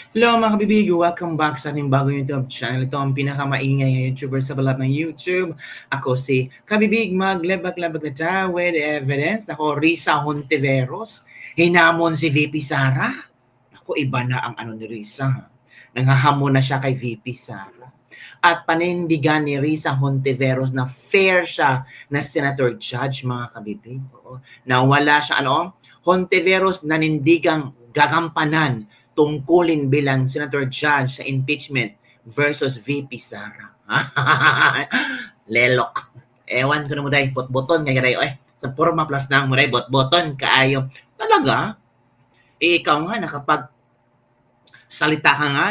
Hello mga kabibig! Welcome back sa ating bagong YouTube channel. Ito ang pinakamaingay na YouTuber sa balat ng YouTube. Ako si Kabibig, maglebak-lebak na ta with evidence. Ako, Risa Hontiveros. Hinamon si VP Sara. Ako, iba na ang ano ni Risa. Nanghahamon na siya kay VP Sara. At panindigan ni Risa Hontiveros na fair siya na senator judge, mga kabibig. Na wala siya, Hontiveros nanindigang gagampanan tungkulin bilang senator judge sa impeachment versus VP Sara. Lelok. Ewan ko na mo dahil bot-boton nga garay. Sa forma plus na mo dahil bot-boton kaayo. Talaga? Ikaw nga nakapag salita ka nga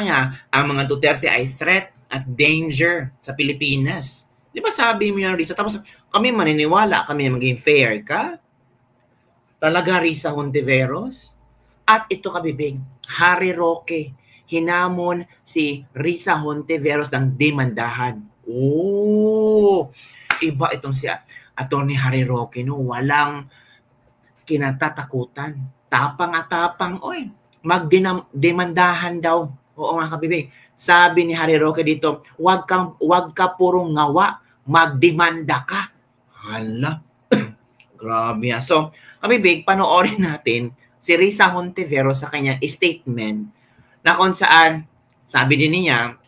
ang mga Duterte ay threat at danger sa Pilipinas. Di ba sabi mo yan, Risa? Tapos kami maniniwala, kami maging fair ka? Talaga, Risa Hontiveros? At ito kabibig, Harry Roque, hinamon si Risa Hontiveros ng demandahan. Iba itong si Attorney Harry Roque, no? Walang kinatatakutan. Tapang at tapang, magdemandahan daw. Oo nga kabibig. Sabi ni Harry Roque dito, wag ka purong ngawa, magdemanda ka. Hala. Grabe. So, kabibig, panoorin natin si Risa Hontiveros sa kanyang statement na kung saan sabi din niya,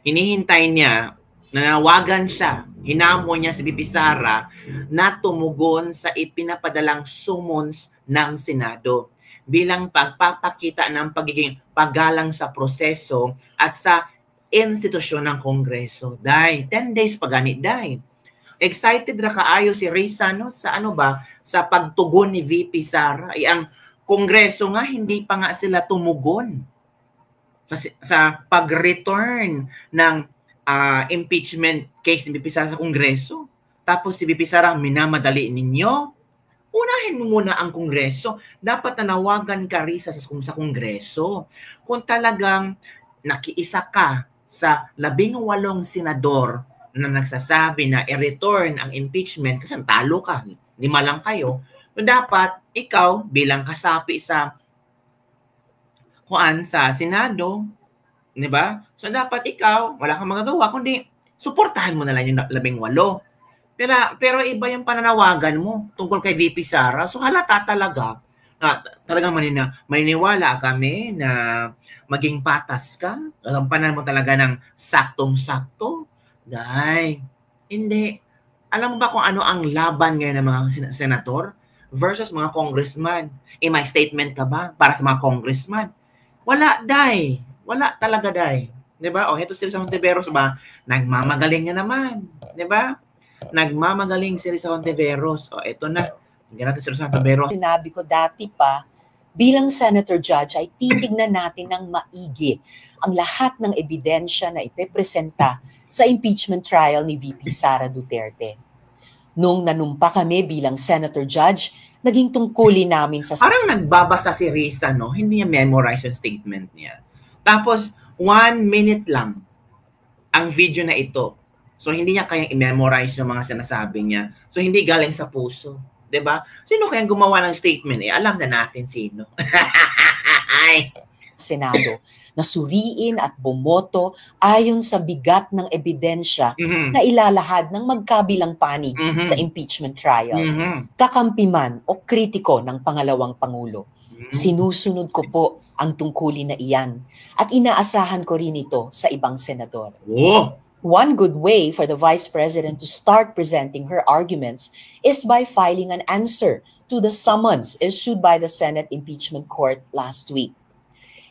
hinihintay niya, nanawagan siya, hinamon niya si VP Sara na tumugon sa ipinapadalang summons ng Senado bilang pagpapakita ng pagiging paggalang sa proseso at sa institusyon ng Kongreso. 10 days paganit, excited ra kaayo si Risa, no? Sa pagtugon ni VP Sara. Ang Kongreso nga, hindi pa nga sila tumugon sa pag-return ng impeachment case ni VP Sara sa Kongreso. Tapos si VP Sara, minamadali ninyo. Unahin mo muna ang Kongreso. Dapat nanawagan ka, Risa, sa Kongreso. Kung talagang nakiisa ka sa 18 senador na nagsasabi na i-return ang impeachment kasi talo ka, 5 lang kayo, dapat ikaw bilang kasapi sa Senado, di ba? So dapat ikaw, wala kang magagawa kundi suportahan mo na lang yung 18. Pero iba yung pananawagan mo tungkol kay VP Sara. So halata talaga na talagang maniniwala kami na maging patas ka. Gagampanan mo talaga ng saktong-sakto. Hindi. Alam mo ba kung ano ang laban ngayon ng mga senator versus mga congressman? May statement ka ba para sa mga congressman? Wala, Wala talaga, Diba? Heto si Risa Hontiveros ba? Nagmamagaling na naman. Diba? Nagmamagaling si Risa Hontiveros. Ito na. Hindi natin si Risa Hontiveros. Sinabi ko dati pa, bilang Senator Judge ay titignan natin ng maigi ang lahat ng ebidensya na ipepresenta sa impeachment trial ni VP Sara Duterte. Nung nanumpa kami bilang Senator Judge, naging tungkulin namin sa... Parang nagbabasa si Risa, no? Hindi niya memorize yung statement niya. Tapos, 1 minute lang ang video na ito. So, hindi niya kayang i-memorize yung mga sinasabi niya. So, hindi galing sa puso. Diba? Sino kayang gumawa ng statement? Alam na natin sino. Senado na suriin at bumoto ayon sa bigat ng ebidensya na ilalahad ng magkabilang panig sa impeachment trial. Kakampi man o kritiko ng pangalawang Pangulo. Sinusunod ko po ang tungkulin na iyan at inaasahan ko rin ito sa ibang senador. One good way for the Vice President to start presenting her arguments is by filing an answer to the summons issued by the Senate Impeachment Court last week.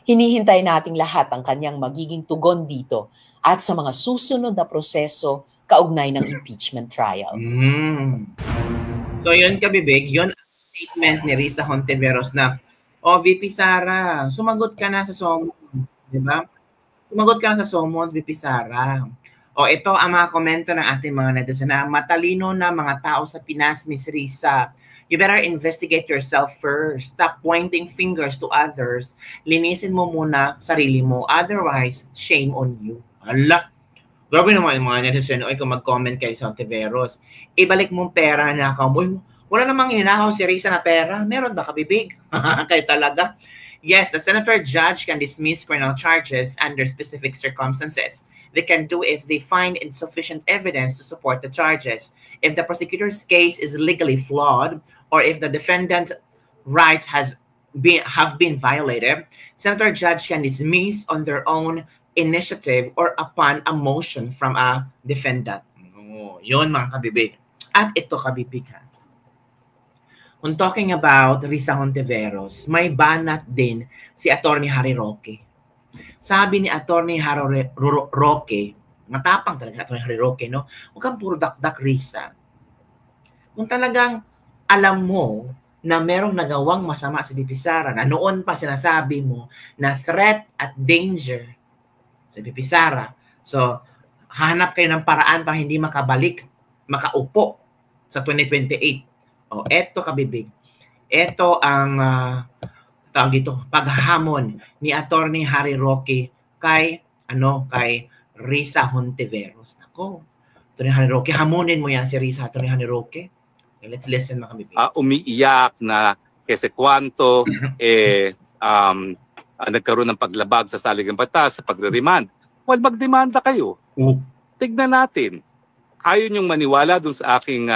Hinihintay nating lahat ang kanyang magiging tugon dito at sa mga susunod na proseso kaugnay ng impeachment trial. So yun kabibig, yun ang statement ni Risa Hontiveros na, VP Sara, sumagot ka na sa summons, di ba? Sumagot ka na sa summons, VP Sara. Ito ang mga komento ng ating mga netizen na matalino na mga tao sa Pinas, Miss Risa. You better investigate yourself first. Stop pointing fingers to others. Linisin mo muna sarili mo. Otherwise, shame on you. Hala. Grabe naman yung mga netizen. Kung mag-comment kay sa Hontiveros, ibalik mong pera na nakaw mo. Wala namang inakaw si Risa na pera. Meron ba kabibig? Kayo talaga. Yes, the senator judge can dismiss criminal charges under specific circumstances. They can do if they find insufficient evidence to support the charges, if the prosecutor's case is legally flawed, or if the defendant's rights have been violated. Senator judge can dismiss on their own initiative or upon a motion from a defendant. Oh, yun mga kabibig. At ito kabibig ha. Kung talking about Risa Hontiveros, may banat din si Attorney Harry Roque. Sabi ni Attorney Harry Roque, matapang talaga Attorney Harry Roque, no? Huwag kang puro dakdak, Risa. Kung talagang alam mo na merong nagawang masama sa VP Sara, na noon pa sinasabi mo na threat at danger sa VP Sara, so hanap kayo ng paraan para hindi makaupo sa 2028. O, eto kabibig. Ito ang tawag dito, paghamon ni Attorney Harry Roque kay Risa Hontiveros. Nako. Attorney Harry Roque, hamunin mo yan si Risa, Attorney Harry Roque. Okay, let's listen mga kabibig. Umiiyak na kasi kwanto nagkaroon ng paglabag sa saligang batas, sa pagre-remand. Well, magdemanda kayo. Tignan natin. Ayaw niyong maniwala dun sa aking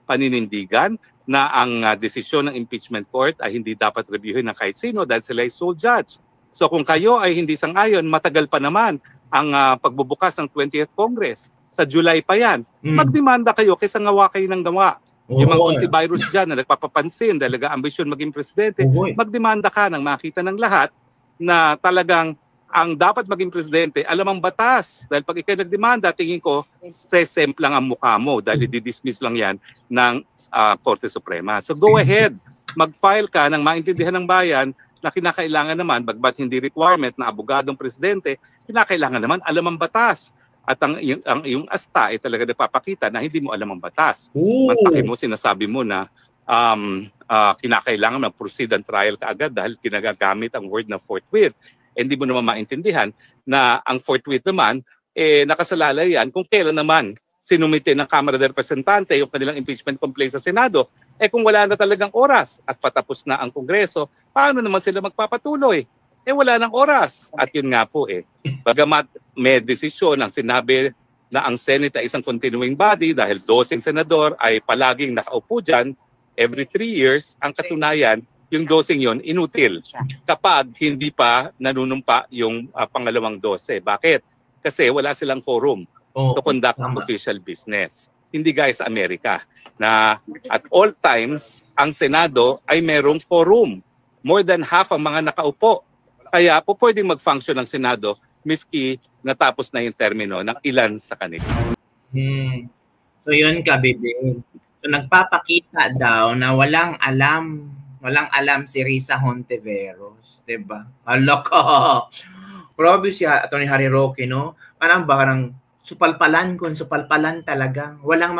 paninindigan na ang desisyon ng impeachment court ay hindi dapat reviewin ng kahit sino dahil sila ay sole judge. So kung kayo ay hindi sang-ayon, matagal pa naman ang pagbubukas ng 20th Congress. Sa July pa yan. Magdemanda kayo kaysa ngawa kayo ng gawa. Yung mga antivirus dyan na nagpapapansin dahil ambisyon maging presidente, magdemanda ka nang makita ng lahat na talagang ang dapat maging presidente, alam ang batas. Dahil pag ikay nagdemanda, tingin ko, sesem lang ang mukha mo dahil i-dismiss lang yan ng Korte Suprema. So go ahead, mag-file ka ng maintindihan ng bayan na kinakailangan naman, bagbat hindi requirement na abogadong presidente, kinakailangan naman alam ang batas. At yung asta ay talaga nagpapakita na hindi mo alam ang batas. Mantaki mo, sinasabi mo na kinakailangan mag-proceed ang trial kaagad dahil kinagagamit ang word na forthwith. Hindi mo naman maintindihan na ang forthwith naman, nakasalalay yan kung kailan naman sinumite ng Kamara de Representante yung kanilang impeachment complaint sa Senado. Kung wala na talagang oras at patapos na ang Kongreso, paano naman sila magpapatuloy? Wala nang oras. At yun nga po bagamat may desisyon ang sinabi na ang Senate ay isang continuing body dahil 12 senador ay palaging nakaupo dyan every 3 years, ang katunayan, yung dosing yon inutil kapag hindi pa nanunumpa yung pangalawang 12. Bakit? Kasi wala silang quorum to conduct official business. Hindi gaya sa Amerika na at all times ang Senado ay merong quorum. More than half ang mga nakaupo. Kaya po pwedeng mag-function ng Senado miski natapos na yung termino ng ilan sa kanila. So yun kabibig. So nagpapakita daw na walang alam si Risa Hontiveros, 'di ba? Aloko. Grabe siya, Attorney Harry Roque, no? Parang supalpalan talaga. Walang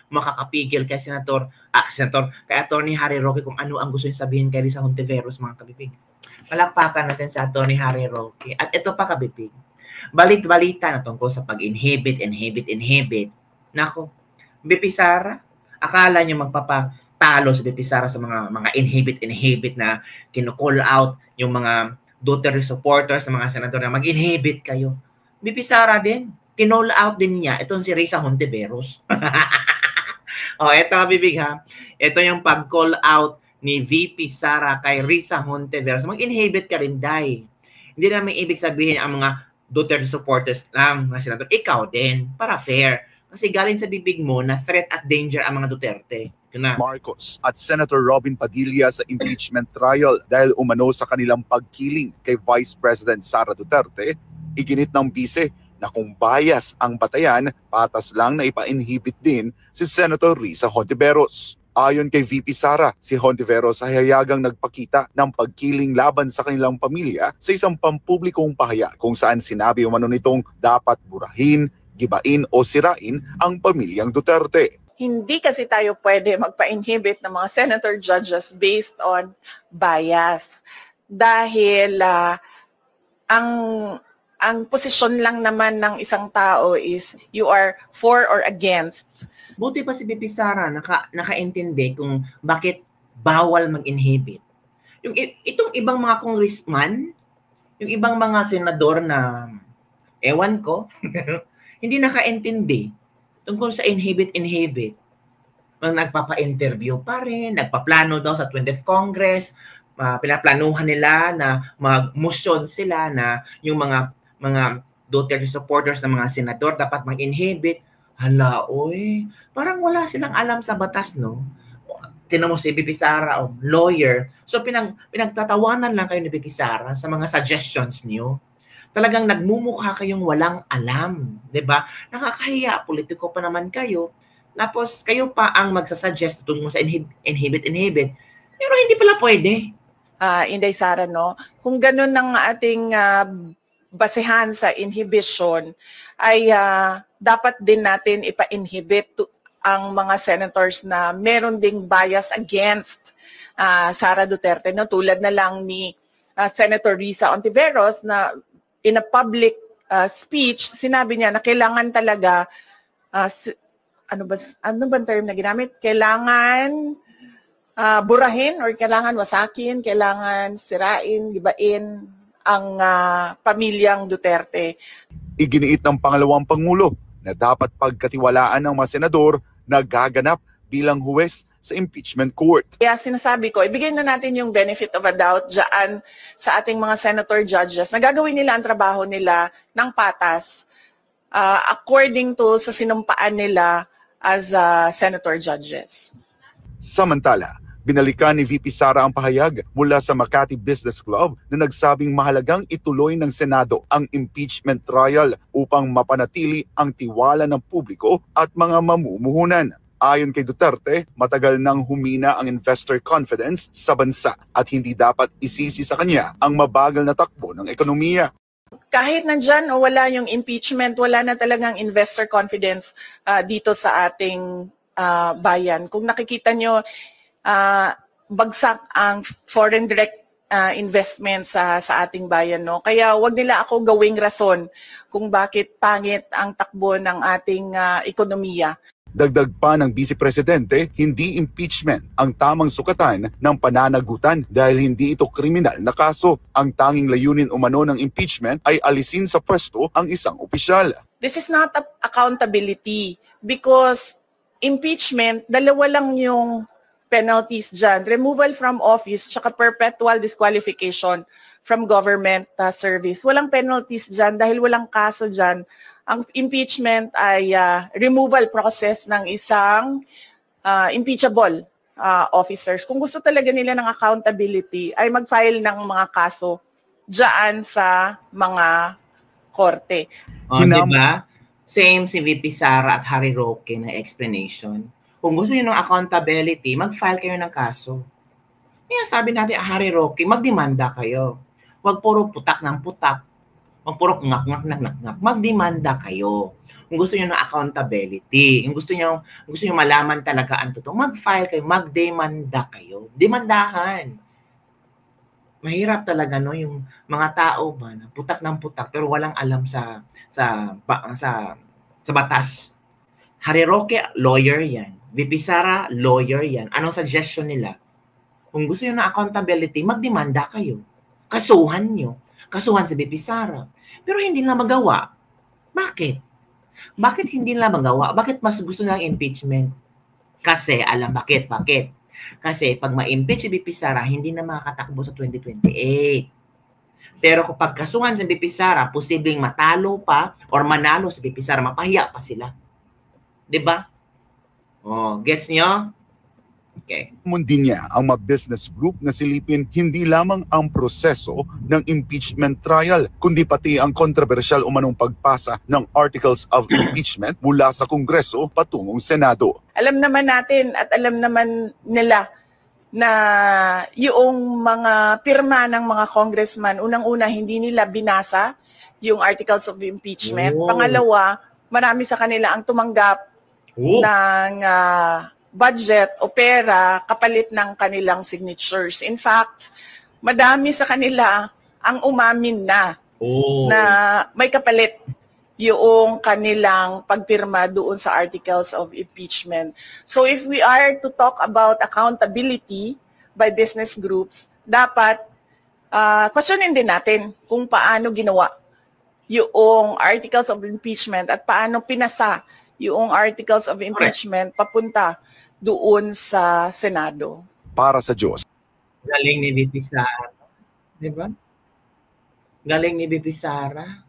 makakapigil kay Senator, kay Attorney Harry Roque kung ano ang gusto niya sabihin kay Risa Hontiveros, mga kabibig. Palakpakan natin sa Attorney Harry Roque. At ito pa kabibig. Balit-balita na tungkol sa pag-inhibit. Nako, VP Sara, akala niyo magpapatalo sa VP Sara sa mga inhibit na kino-call out yung mga Duterte supporters, ng mga senador na mag-inhibit kayo. VP Sara din, kinall out din niya itong si Risa Hontiveros. Ito kabibig ha. Ito yung pag-call out ni VP Sara kay Risa Hontiveros. Mag-inhibit ka rin, Day. Hindi naman ibig sabihin ang mga Duterte supporters lang, mga senador. Ikaw din, para fair. Kasi galing sa bibig mo na threat at danger ang mga Duterte. Marcos at Senator Robin Padilla sa impeachment trial dahil umano sa kanilang pagkiling kay Vice President Sara Duterte, iginit ng bise na kung bias ang batayan, patas lang na ipa-inhibit din si Senator Risa Hontiveros. Ayon kay VP Sara, si Hontiveros ay hayagang nagpakita ng pagkiling laban sa kanilang pamilya sa isang pampublikong pahayag kung saan sinabi umano nitong dapat burahin, gibain o sirain ang pamilyang Duterte. Hindi kasi tayo pwede magpa-inhibit ng mga senator judges based on bias. Dahil ang posisyon lang naman ng isang tao is you are for or against. Buti pa si VP Sara nakaintindi kung bakit bawal mag-inhibit. Itong ibang mga congressman, yung ibang mga senador na ewan ko, hindi nakaintindi tungkol sa inhibit. Nagpapa-interview pa rin, nagpaplano daw sa 20th Congress, pinaplanuhan nila na mag-motion sila na yung mga Duterte supporters ng mga senador dapat mag-inhibit. Hala, oy, parang wala silang alam sa batas, no? Tinan mo si VP Sara, lawyer. So pinagtatawanan lang kayo ni VP Sara sa mga suggestions niyo. Talagang nagmumukha kayong walang alam, 'di ba? Nakakahiya, politiko pa naman kayo. Tapos kayo pa ang magsasuggest tungkol sa inhibit. Pero hindi pala pwede. Inday Sara, no? Kung ganun ang ating basehan sa inhibition, ay dapat din natin ipa-inhibit ang mga senators na meron ding bias against Sara Duterte, no? Tulad na lang ni Senator Risa Ontiveros na in a public speech, sinabi niya na kailangan talaga ano ba term na ginamit? Kailangan burahin or kailangan wasakin, kailangan sirain, gibain ang pamilyang Duterte. Iginiit ng pangalawang Pangulo na dapat pagkatiwalaan ng mga senador na gaganap bilang huwes sa impeachment court. Kaya sinasabi ko, ibigay na natin yung benefit of a doubt dyan sa ating mga senator judges na gagawin nila ang trabaho nila ng patas according to sa sinumpaan nila as senator judges. Samantala, binalikan ni VP Sara ang pahayag mula sa Makati Business Club na nagsabing mahalagang ituloy ng Senado ang impeachment trial upang mapanatili ang tiwala ng publiko at mga mamumuhunan. Ayon kay Duterte, matagal nang humina ang investor confidence sa bansa at hindi dapat isisi sa kanya ang mabagal na takbo ng ekonomiya. Kahit nandyan o wala yung impeachment, wala na talagang investor confidence dito sa ating bayan. Kung nakikita nyo, bagsak ang foreign direct investment sa ating bayan, no? Kaya wag nila ako gawing rason kung bakit pangit ang takbo ng ating ekonomiya. Dagdag pa ng Vice Presidente, hindi impeachment ang tamang sukatan ng pananagutan dahil hindi ito kriminal na kaso. Ang tanging layunin umano ng impeachment ay alisin sa pwesto ang isang opisyal. This is not accountability because impeachment, dalawa lang yung penalties dyan. Removal from office tsaka perpetual disqualification from government service. Walang penalties dyan dahil walang kaso dyan. Ang impeachment ay removal process ng isang impeachable officers. Kung gusto talaga nila ng accountability, ay mag-file ng mga kaso dyan sa mga korte. Diba? Same si VP Sara at Harry Roque na explanation. Kung gusto niyo ng accountability, mag-file kayo ng kaso. Kaya sabi natin, Harry Roque, magdemanda kayo. Huwag puro putak ng putak. Huwag puro ngak-ngak. Magdemanda kayo. Kung gusto niyo ng accountability, kung gusto niyo malaman talaga ang totoo, mag-file kayo, magdemanda kayo. Demandahan. Mahirap talaga, no, yung mga tao ba na putak ng putak pero walang alam sa batas. Harry Roque, lawyer yan. VP Sara, lawyer yan. Anong suggestion nila? Kung gusto niyo ng accountability, magdemanda kayo. Kasuhan niyo. Kasuhan si VP Sara. Pero hindi nila magawa. Bakit? Bakit hindi nila magawa? Bakit mas gusto nilang impeachment? Kasi, alam bakit? Kasi pag ma-impeach si VP Sara, hindi na makakatakbo sa 2028. Pero kapag kasuhan si VP Sara, posibleng matalo pa or manalo si VP Sara, mapahiya pa sila. 'Di ba? Oh, gets niyo? Okay. Mundin niya ang mga business group na silipin hindi lamang ang proseso ng impeachment trial, kundi pati ang kontrobersyal umanong pagpasa ng articles of impeachment mula sa Kongreso patungong Senado. Alam naman natin at alam naman nila na yung mga pirma ng mga congressman, unang-una hindi nila binasa yung articles of impeachment. Oh. Pangalawa, marami sa kanila ang tumanggap ng budget o pera kapalit ng kanilang signatures. In fact, madami sa kanila ang umamin na na may kapalit yung kanilang pagpirma doon sa articles of impeachment. So if we are to talk about accountability by business groups, dapat questionin din natin kung paano ginawa yung articles of impeachment at paano pinasa yung articles of impeachment papunta doon sa Senado. Para sa Diyos. Galing ni VP Sara. Diba? Galing ni VP Sara.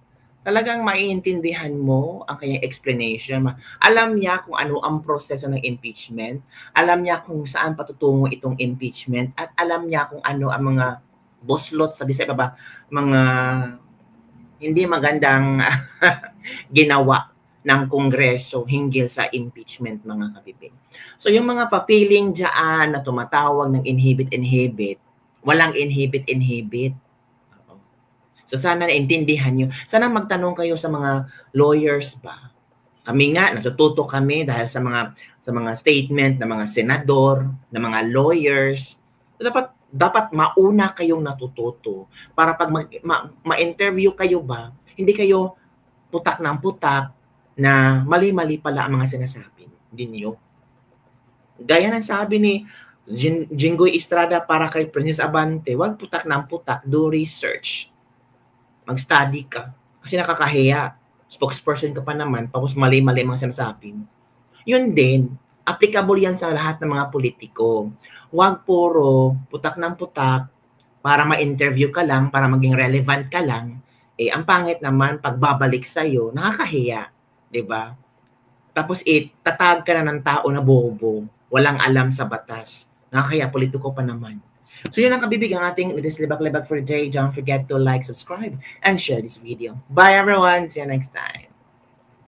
Talagang maiintindihan mo ang kanyang explanation. Alam niya kung ano ang proseso ng impeachment. Alam niya kung saan patutungo itong impeachment. At alam niya kung ano ang mga boslot, sabi sa iba, mga hindi magandang ginawa ng Kongreso hinggil sa impeachment, mga kabibig. So yung mga papiling dyan na tumatawag ng inhibit, walang inhibit. So sana naintindihan nyo. Sana magtanong kayo sa mga lawyers ba. Kami nga, natututo kami dahil sa mga statement ng mga senador, ng mga lawyers. Dapat mauna kayong natututo para pag ma-interview kayo ba, hindi kayo putak ng putak na mali-mali pala ang mga sinasabi ninyo. Gaya ng sabi ni Jinggoy Estrada para kay Princess Abante, wag putak ng putak, do research. Mag-study ka. Kasi nakakahiya. Spokesperson ka pa naman, tapos mali-mali ang mga sinasabi. Yun din, applicable yan sa lahat ng mga politiko. Wag puro putak ng putak para ma-interview ka lang, para maging relevant ka lang. Ang pangit naman, pagbabalik sa'yo, nakakahiya. Diba? Tapos tatag ka na ng tao na bobo, walang alam sa batas. Nakakaya politiko pa naman. So yun ang kabibig ang ating Libak-Libak for today. Don't forget to like, subscribe, and share this video. Bye everyone! See you next time.